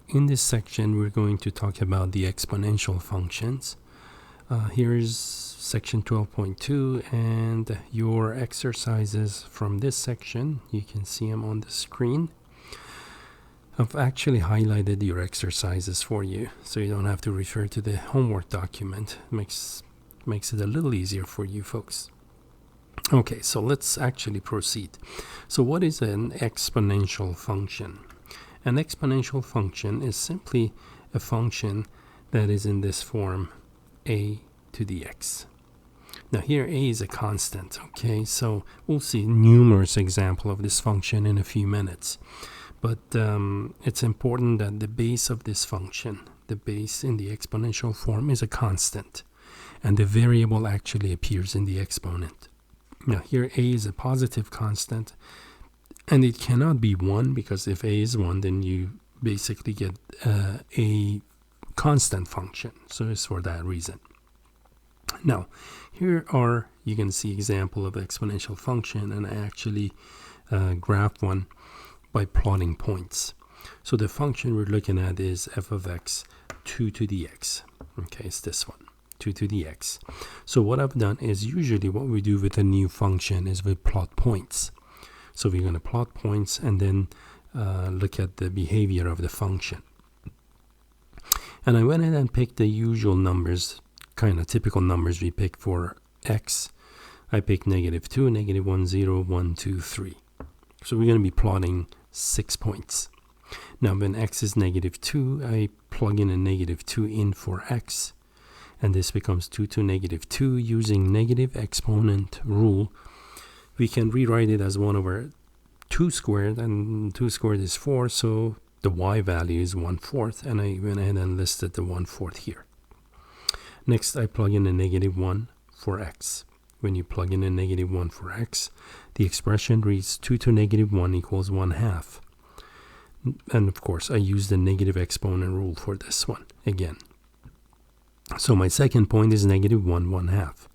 in this section, we're going to talk about the exponential functions. Here is section 12.2 and your exercises from this section. You can see them on the screen. I've actually highlighted your exercises for you, so you don't have to refer to the homework document. Makes it a little easier for you folks. Okay, so let's actually proceed. So what is an exponential function? An exponential function is simply a function that is in this form, a to the x. Now here a is a constant, okay? So we'll see numerous examples of this function in a few minutes. But it's important that the base of this function, the base in the exponential form, is a constant. And the variable actually appears in the exponent. Now here a is a positive constant. And it cannot be 1, because if a is 1, then you basically get a constant function. So it's for that reason. Now, here are, you can see example of exponential function, and I actually graphed one by plotting points. So the function we're looking at is f of x 2 to the x. Okay, it's this one, 2 to the x. So what I've done is usually what we do with a new function is we plot points. So we're going to plot points and then look at the behavior of the function. And I went ahead and picked the usual numbers, kind of typical numbers we pick for x. I picked -2, -1, 0, 1, 2, 3. So we're going to be plotting 6 points. Now when x is -2, I plug in a -2 in for x. And this becomes 2 to -2 using negative exponent rule. We can rewrite it as 1 over 2 squared, and 2 squared is 4, so the y value is 1/4, and I went ahead and listed the 1/4 here. Next, I plug in a -1 for x. When you plug in a -1 for x, the expression reads 2 to -1 equals 1/2. And of course, I use the negative exponent rule for this one again. So my second point is -1, 1/2.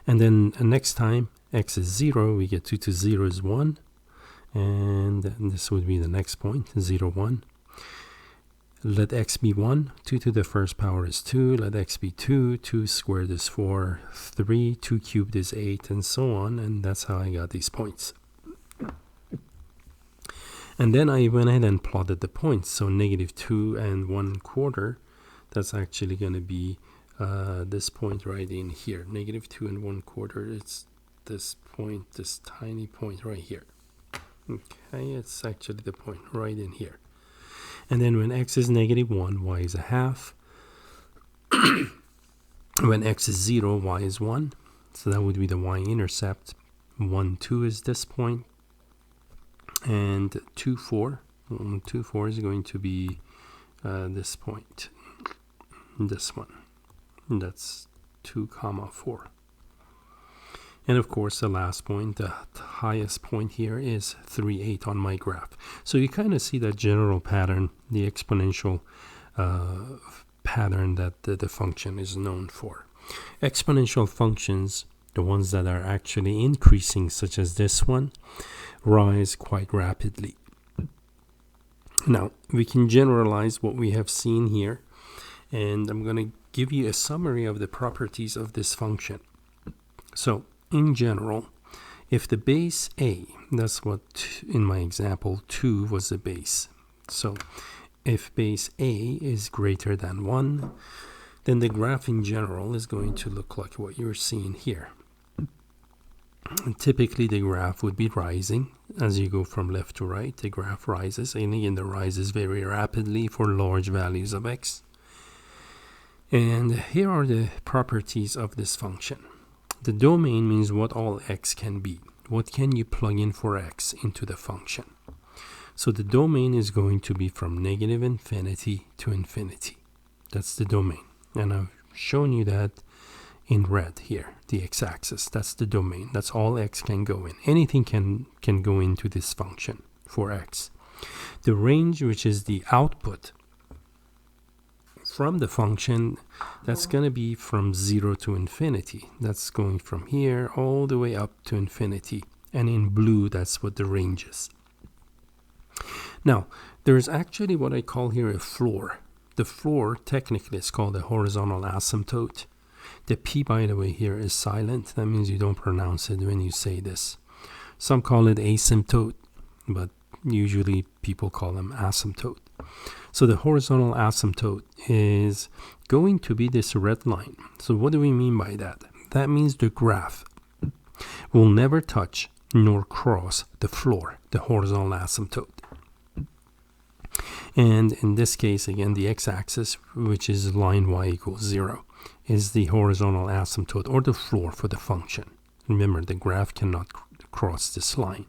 And then next time x is 0, we get 2 to 0 is 1. And this would be the next point, 0, 1. Let x be 1. 2 to the first power is 2. Let x be 2. 2 squared is 4. 3. 2 cubed is 8. And so on. And that's how I got these points. And then I went ahead and plotted the points. So -2 and 1/4. That's actually going to be this point right in here. -2 and 1/4. It's this point, this tiny point right here. Okay, it's actually the point right in here. And then when x is -1, y is 1/2. When x is 0, y is 1. So that would be the y-intercept. 1, 2 is this point. And 2, 4. 2, 4 is going to be this point. This one. That's 2, 4. And of course, the last point, the highest point here is 3, 8 on my graph. So you kind of see that general pattern, the exponential pattern that the function is known for. Exponential functions, the ones that are actually increasing, such as this one, rise quite rapidly. Now, we can generalize what we have seen here, and I'm going to give you a summary of the properties of this function. So, in general, if the base a, that's what in my example 2 was the base. So if base a is greater than 1, then the graph in general is going to look like what you're seeing here. And typically the graph would be rising as you go from left to right. The graph rises, and again the rises very rapidly for large values of x. And here are the properties of this function. The domain means what all x can be. What can you plug in for x into the function? So the domain is going to be from -infinity to infinity. That's the domain. And I've shown you that in red here, the x-axis. That's the domain. That's all x can go in. Anything can go into this function for x. The range, which is the output from the function, that's going to be from 0 to infinity. That's going from here all the way up to infinity. And in blue, that's what the range is. Now, there's actually what I call here a floor. The floor technically is called a horizontal asymptote. The P, by the way, here is silent. That means you don't pronounce it when you say this. Some call it asymptote, but usually people call them asymptote. So the horizontal asymptote is going to be this red line. So what do we mean by that? That means the graph will never touch nor cross the floor, the horizontal asymptote. And in this case, again, the x-axis, which is line y equals 0, is the horizontal asymptote or the floor for the function. Remember, the graph cannot cross this line,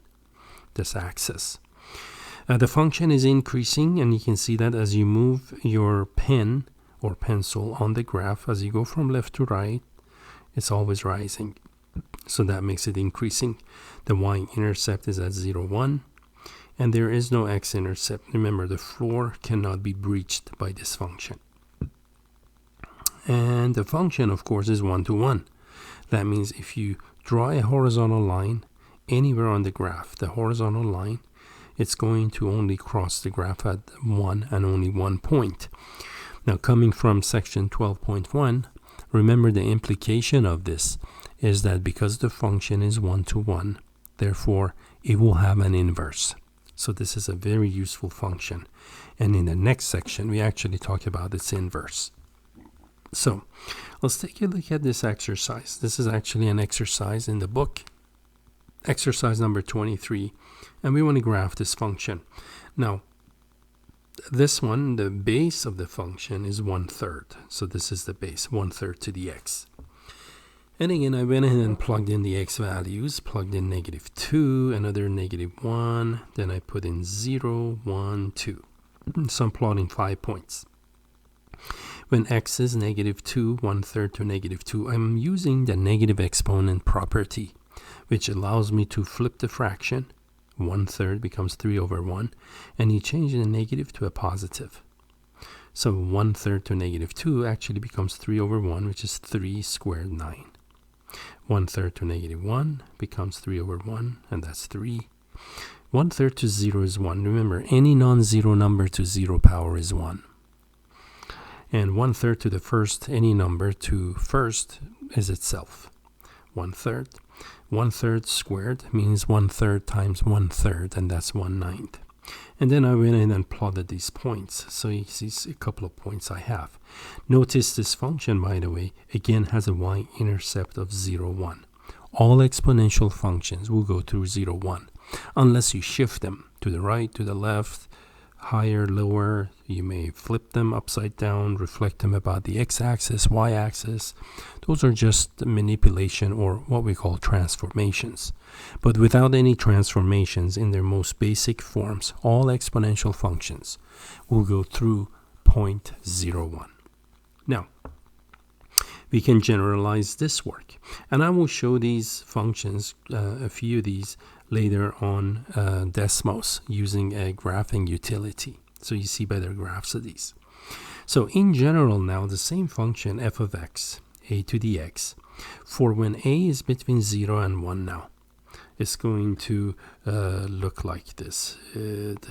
this axis. The function is increasing, and you can see that as you move your pen or pencil on the graph, as you go from left to right, it's always rising. So that makes it increasing. The y-intercept is at 0, 1. And there is no x-intercept. Remember, the floor cannot be breached by this function. And the function, of course, is 1 to 1. That means if you draw a horizontal line anywhere on the graph, the horizontal line, it's going to only cross the graph at 1 and only 1 point. Now, coming from section 12.1, remember the implication of this is that because the function is 1 to 1, therefore it will have an inverse. So this is a very useful function. And in the next section, we actually talk about its inverse. So let's take a look at this exercise. This is actually an exercise in the book, exercise number 23. And we want to graph this function. Now, this one, the base of the function is 1/3. So this is the base, 1/3 to the x. And again, I went ahead and plugged in the x values, plugged in -2, another -1, then I put in 0, 1, 2. So I'm plotting 5 points. When x is -2, 1/3 to -2, I'm using the negative exponent property, which allows me to flip the fraction. 1/3 becomes 3/1, and you change the negative to a positive. So 1/3 to -2 actually becomes 3/1, which is 3 squared 9. 1/3 to -1 becomes 3/1, and that's 3. 1/3 to 0 is 1. Remember, any non-zero number to 0 power is 1. And 1/3 to the first, any number to first is itself. 1/3. 1/3 squared means 1/3 times 1/3, and that's 1/9. And then I went in and plotted these points. So you see a couple of points I have. Notice this function, by the way, again has a y-intercept of 0, 1. All exponential functions will go through 0, 1, unless you shift them to the right, to the left, higher, lower. You may flip them upside down, reflect them about the x-axis, y-axis. Those are just manipulation, or what we call transformations. But without any transformations in their most basic forms, all exponential functions will go through point 0, 1. Now, we can generalize this work. And I will show these functions, a few of these, later on Desmos using a graphing utility. So you see better graphs of these. So in general now, the same function f of x, a to the x, for when a is between 0 and 1 now, it's going to look like this. It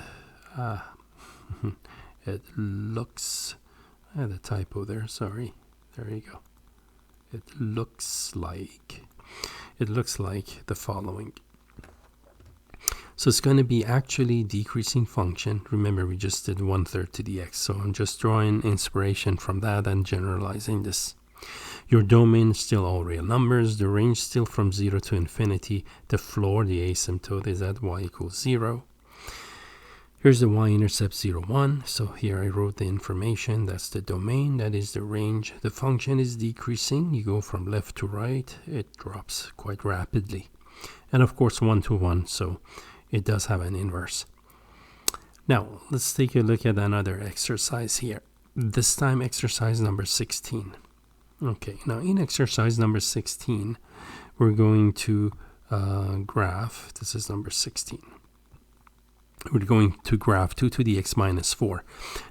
looks, I had a typo there, sorry. There you go. It looks like the following. So it's going to be actually decreasing function. Remember, we just did 1/3 to the x. So I'm just drawing inspiration from that and generalizing this. Your domain is still all real numbers. The range still from 0 to infinity. The floor, the asymptote, is at y equals 0. Here's the y-intercept 0, 1. So here I wrote the information. That's the domain. That is the range. The function is decreasing. You go from left to right. It drops quite rapidly. And of course 1 to 1. So it does have an inverse. Now, let's take a look at another exercise here. This time, exercise number 16. Okay, now in exercise number 16, we're going to graph, this is number 16. We're going to graph 2 to the x minus 4.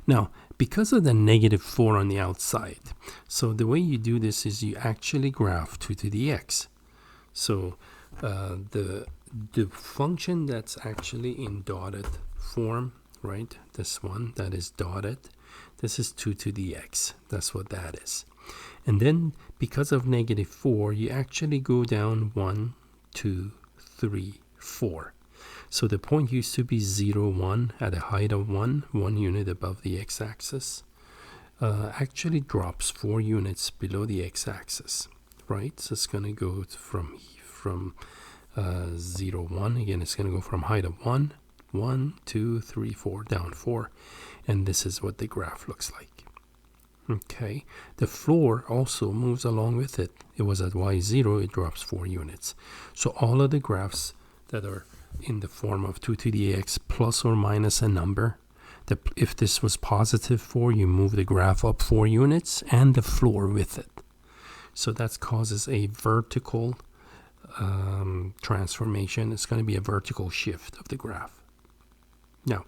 Now, because of the -4 on the outside, so the way you do this is you actually graph 2 to the x. So the function that's actually in dotted form, right? This one that is dotted, this is 2 to the x. That's what that is. And then because of -4, you actually go down 1, 2, 3, 4. So the point used to be 0, 1 at a height of 1 unit above the x-axis. Actually drops 4 units below the x-axis, right? So it's going to go from 0, 1. Again, it's going to go from height of 1, 1, 2, 3, 4, down 4. And this is what the graph looks like. Okay, the floor also moves along with it. It was at y0, it drops 4 units. So all of the graphs that are in the form of 2 to the x plus or minus a number, if this was positive 4, you move the graph up 4 units and the floor with it. So that causes a vertical transformation. It's going to be a vertical shift of the graph. Now,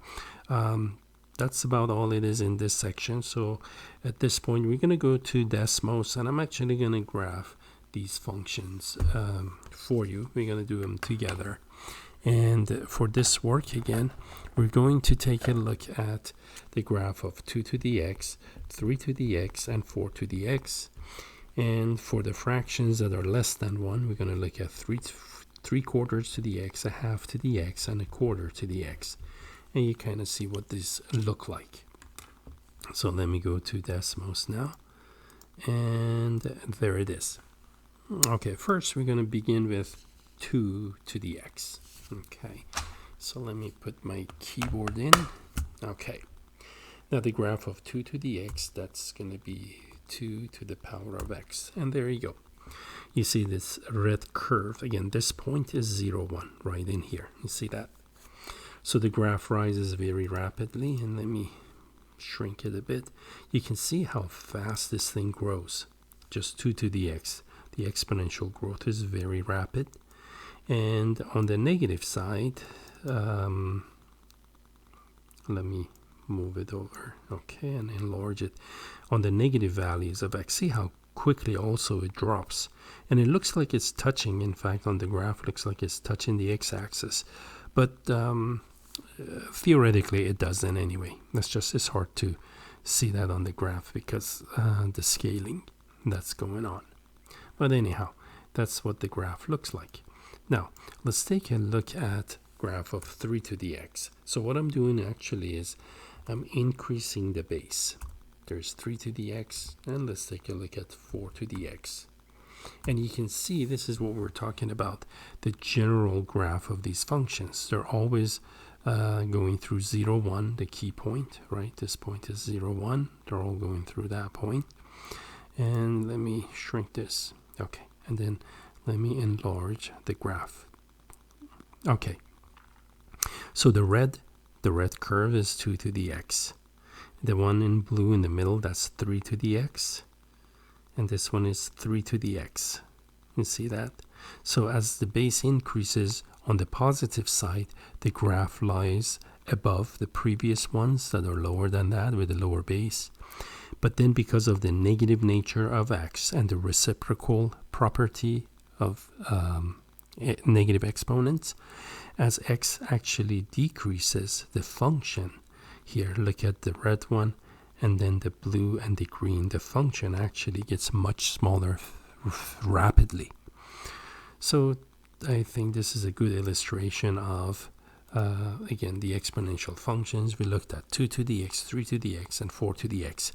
that's about all it is in this section. So at this point, we're going to go to Desmos, and I'm actually going to graph these functions for you. We're going to do them together. And for this work, again, we're going to take a look at the graph of 2 to the x, 3 to the x, and 4 to the x. And for the fractions that are less than 1, we're going to look at 3/4 to the x, 1/2 to the x, and 1/4 to the x. And you kind of see what these look like. So let me go to Desmos now. And there it is. Okay, first we're going to begin with 2 to the x. Okay, so let me put my keyboard in. Okay, now the graph of 2 to the x, that's going to be 2 to the power of x. And there you go. You see this red curve. Again, this point is 0, 1 right in here. You see that? So the graph rises very rapidly, and let me shrink it a bit. You can see how fast this thing grows. Just 2 to the x. The exponential growth is very rapid. And on the negative side, let me move it over, okay, and enlarge it. On the negative values of x, see how quickly also it drops. And it looks like it's touching, in fact, on the graph, looks like it's touching the x-axis. But theoretically it doesn't anyway. It's hard to see that on the graph because the scaling that's going on. But anyhow, that's what the graph looks like. Now let's take a look at graph of 3 to the x. So what I'm doing actually is I'm increasing the base. There's 3 to the x, and let's take a look at 4 to the x. And you can see this is what we're talking about, the general graph of these functions. They're always going through 0, 1, the key point, right? This point is 0, 1. They're all going through that point. And let me shrink this. Okay, and then let me enlarge the graph. Okay, so the red curve is 2 to the x. The one in blue in the middle, that's 3 to the x. And this one is 3 to the x. You see that? So as the base increases on the positive side, the graph lies above the previous ones that are lower than that with a lower base. But then because of the negative nature of x and the reciprocal property of negative exponents, as x actually decreases, the function here, look at the red one, and then the blue and the green, the function actually gets much smaller rapidly. So I think this is a good illustration of, again, the exponential functions. We looked at 2 to the x, 3 to the x, and 4 to the x.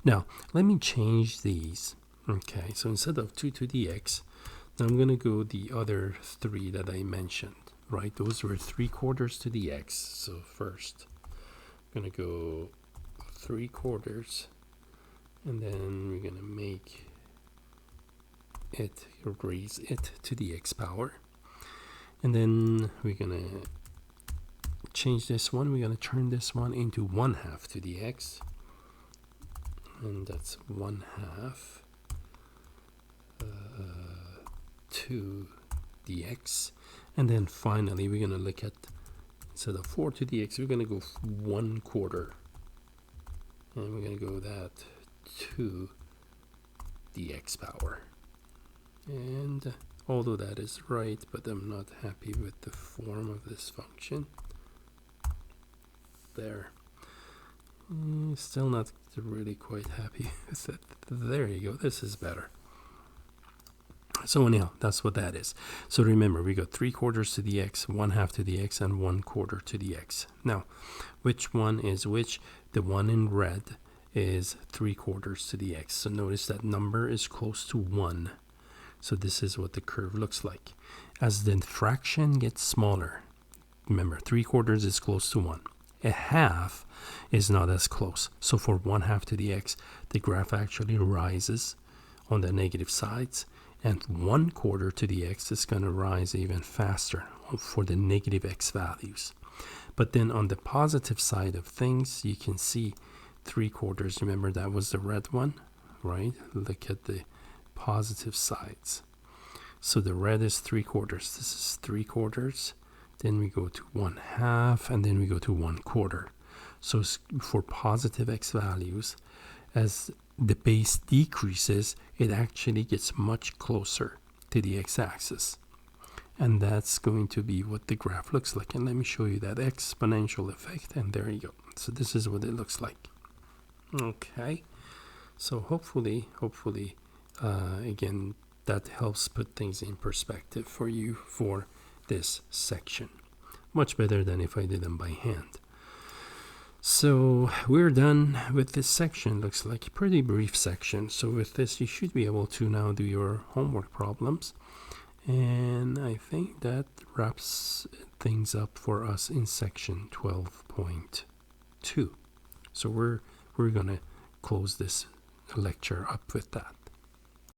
Now, let me change these. Okay, so instead of 2 to the x, now I'm going to go the other 3 that I mentioned, right? Those were 3/4 to the x. So first, I'm going to go 3/4, and then we're going to make it, raise it to the x power. And then we're going to change this one. We're going to turn this one into 1/2 to the x. And that's 1/2 to the x. And then finally, we're going to look at, instead of 4 to the x, we're going to go 1/4. And we're going to go that to the x power. And although that is right, but I'm not happy with the form of this function. there. Still not really quite happy with it. There you go. This is better. So anyhow, that's what that is. So remember, we got 3/4 to the x, 1/2 to the x, and 1/4 to the x. Now, which one is which? The one in red is 3/4 to the x. So notice that number is close to 1. So this is what the curve looks like. As the fraction gets smaller, remember 3/4 is close to 1. A half is not as close. So for 1/2 to the x, the graph actually rises on the negative sides, and 1/4 to the x is going to rise even faster for the negative x values. But then on the positive side of things, you can see 3/4. Remember, that was the red one, right? Look at the positive sides. So the red is 3/4. This is 3/4. Then we go to 1/2, and then we go to 1/4. So for positive x values, as the base decreases, it actually gets much closer to the x-axis. And that's going to be what the graph looks like. And let me show you that exponential effect. And there you go. So this is what it looks like. Okay. So hopefully, again, that helps put things in perspective for you for this section. Much better than if I did them by hand. So we're done with this section. Looks like a pretty brief section. So with this, you should be able to now do your homework problems. And I think that wraps things up for us in section 12.2. So we're going to close this lecture up with that.